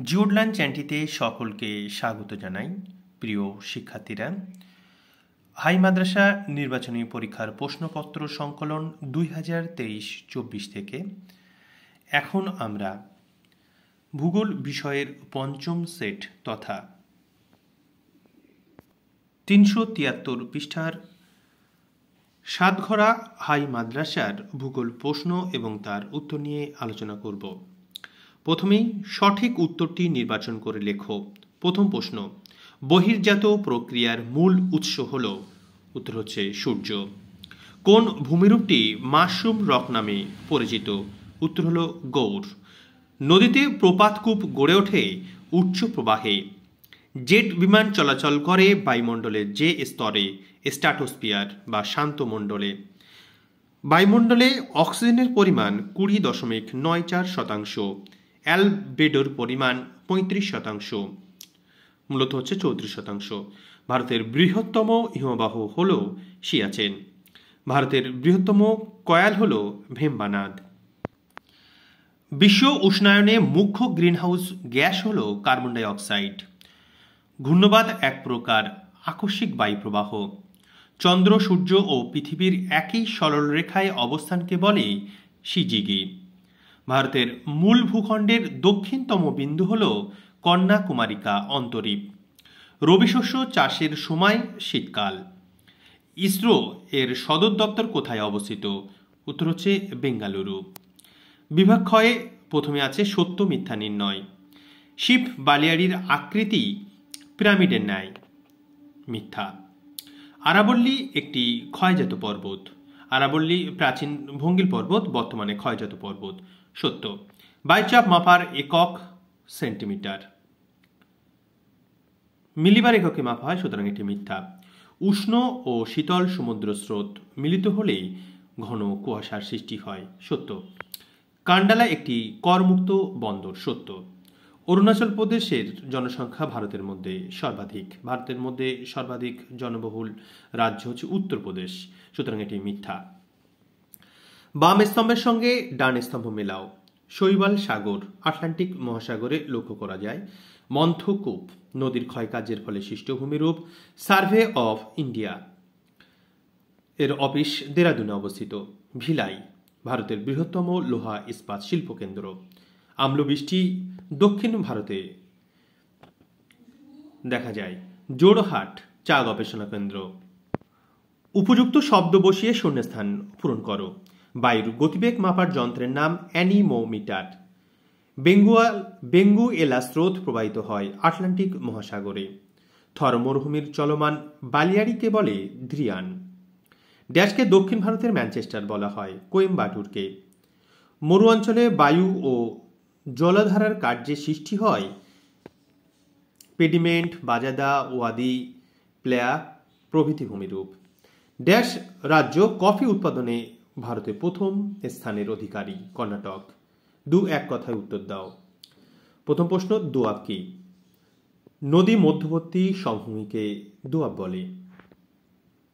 জিওডলাইন চ্যানেলটিতে সকলকে স্বাগত জানাই। প্রিয় শিক্ষার্থীরা, হাই মাদ্রাসা নির্বাচনী পরীক্ষার প্রশ্নপত্র সংকলন 2023-24 থেকে এখন আমরা ভূগোল বিষয়ের পঞ্চম সেট তথা 373 পৃষ্ঠার সাতঘরা হাই মাদ্রাসার ভূগোল প্রশ্ন এবং তার উত্তর নিয়ে আলোচনা করব। প্রথমেই সঠিক উত্তরটি নির্বাচন করে লেখো। প্রথম প্রশ্ন, বহির্জাত প্রক্রিয়ার মূল উৎস হল? উত্তর হচ্ছে সূর্য। কোন ভূমিরূপটি মাশরুম রক নামে পরিচিত? উত্তর হল গৌর। নদীতে প্রপাতকূপ গড়ে ওঠে উচ্চ প্রবাহে। জেট বিমান চলাচল করে বায়ুমণ্ডলের যে স্তরে? স্ট্র্যাটোস্ফিয়ার বা শান্ত মণ্ডলে। বায়ুমণ্ডলে অক্সিজেনের পরিমাণ 20.94%, অ্যালবেডোর পরিমাণ 35%, মূলত হচ্ছে 34%। ভারতের বৃহত্তম হিমবাহ হল সিয়াচেন। ভারতের বৃহত্তম কয়াল হল ভেম্বানাদ। বিশ্ব উষ্ণায়নে মুখ্য গ্রিনহাউস গ্যাস হল কার্বন ডাই অক্সাইড। ঘূর্ণবাত এক প্রকার আকস্মিক বায়ুপ্রবাহ। চন্দ্র, সূর্য ও পৃথিবীর একই সরলরেখায় অবস্থানকে বলে সিজিগি। ভারতের মূল ভূখণ্ডের দক্ষিণতম বিন্দু হল কন্যাকুমারিকা অন্তরীপ। রবিশস্য চাষের সময় শীতকাল। ইসরো এর সদর দপ্তর কোথায় অবস্থিত? উত্তর হচ্ছে বেঙ্গালুরু। বিভাগ ক্ষয়ে প্রথমে আছে সত্য মিথ্যা নির্ণয়। শিব বালিয়াড়ির আকৃতি পিরামিডের ন্যায়। মিথ্যা। আরাবল্লী একটি ক্ষয়জাত পর্বত। আরাবল্লী প্রাচীন ভঙ্গিল পর্বত, বর্তমানে ক্ষয়জাত পর্বত। সত্য। বায়ুচাপ মাপার একক সেন্টিমিটার। মিলিবার এককে মাপা হয়, সুতরাং এটি মিথ্যা। উষ্ণ ও শীতল সমুদ্র স্রোত মিলিত হলেই ঘন কুয়াশার সৃষ্টি হয়। সত্য। কান্ডালা একটি করমুক্ত বন্দর। সত্য। অরুণাচল প্রদেশের জনসংখ্যা ভারতের মধ্যে সর্বাধিক। ভারতের মধ্যে সর্বাধিক জনবহুল রাজ্য হচ্ছে উত্তরপ্রদেশ, সুতরাং এটি মিথ্যা। বাম স্তম্ভের সঙ্গে ডান স্তম্ভ মেলাও। শৈবাল সাগর আটলান্টিক মহাসাগরে লক্ষ্য করা যায়। মন্থকূপ নদীর ক্ষয়কার্যের ফলে সৃষ্ট ভূমিরূপ। সার্ভে অফ ইন্ডিয়া এর অফিস দেরাদুনে অবস্থিত। ভিলাই ভারতের বৃহত্তম লোহা ইস্পাত শিল্প কেন্দ্র। আম্লবৃষ্টি দক্ষিণ ভারতে দেখা যায়। জোড়হাট চা গবেষণা কেন্দ্র। উপযুক্ত শব্দ বসিয়ে শূন্যস্থান পূরণ করো। বায়ুর গতিবেগ মাপার যন্ত্রের নাম অ্যানিমোমিটার। বেঙ্গুয়েলা স্রোত প্রবাহিত হয় আটলান্টিক মহাসাগরে। থর মরুভূমির চলমান বালিয়াড়িকে বলে ধ্রিয়ান। ড্যাশকে দক্ষিণ ভারতের ম্যানচেস্টার বলা হয়। কোয়েম্বাটুরকে। মরু অঞ্চলে বায়ু ও জলধারার কার্যে সৃষ্টি হয় পেডিমেন্ট, বাজাদা, ওয়াদি, প্লেয়া প্রভৃতি ভূমিরূপ। ড্যাশ রাজ্য কফি উৎপাদনে ভারতে প্রথম স্থানের অধিকারী? কর্ণাটক। এক কথায় উত্তর দাও। প্রথম প্রশ্ন, দোআব কি? নদী মধ্যবর্তী সমভূমিকে দোআব বলে,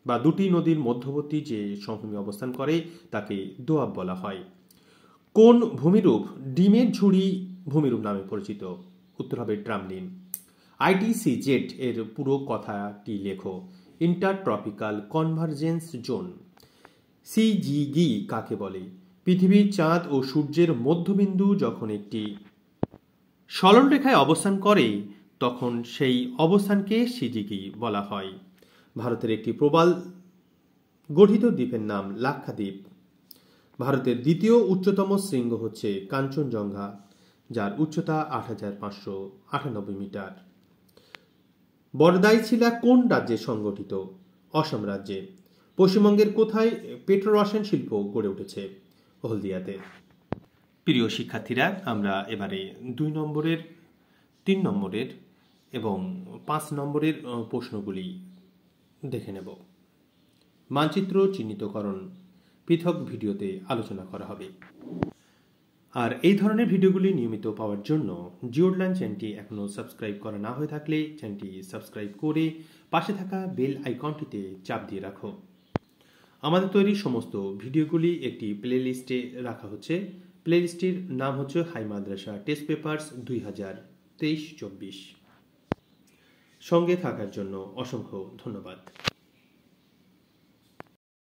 বা দুটি নদীর মধ্যবর্তী যে সমভূমি অবস্থান করে তাকে দোআব বলা হয়। কোন ভূমিরূপ ডিমের ঝুড়ি ভূমিরূপ নামে পরিচিত? উত্তর হবে ড্রামলিন। ITCZ এর পুরো কথাটি লেখো। ইন্টারট্রপিক্যাল কনভারজেন্স জোন। সিজিগি কাকে বলে? পৃথিবী, চাঁদ ও সূর্যের মধ্যবিন্দু যখন একটি সরল রেখায় অবস্থান করে তখন সেই অবস্থানকে সিজিগি বলা হয়। ভারতের একটি প্রবাল গঠিত দ্বীপের নাম লাক্ষাদ্বীপ। ভারতের দ্বিতীয় উচ্চতম শৃঙ্গ হচ্ছে কাঞ্চনজঙ্ঘা, যার উচ্চতা 8,598 মিটার। বরদাইছিলা কোন রাজ্যে সংগঠিত? অসম রাজ্যে। পশ্চিমবঙ্গের কোথায় পেট্রোরসায়ন শিল্প গড়ে উঠেছে? হলদিয়াতে। প্রিয় শিক্ষার্থীরা, আমরা এবারে 2 নম্বরের, 3 নম্বরের এবং 5 নম্বরের প্রশ্নগুলি দেখে নেব। মানচিত্র চিহ্নিতকরণ পৃথক ভিডিওতে আলোচনা করা হবে। আর এই ধরনের ভিডিওগুলি নিয়মিত পাওয়ার জন্য জিওডলাইন চ্যানেলটি এখনও সাবস্ক্রাইব করা না হয়ে থাকলে চ্যানেলটি সাবস্ক্রাইব করে পাশে থাকা বেল আইকনটিতে চাপ দিয়ে রাখো। আমাদের তৈরি সমস্ত ভিডিওগুলি একটি প্লেলিস্টে রাখা হচ্ছে। প্লেলিস্টটির নাম হচ্ছে হাই মাদ্রাসা টেস্ট পেপার্স 2023। 2324। সঙ্গে থাকার জন্য অসংখ্য ধন্যবাদ।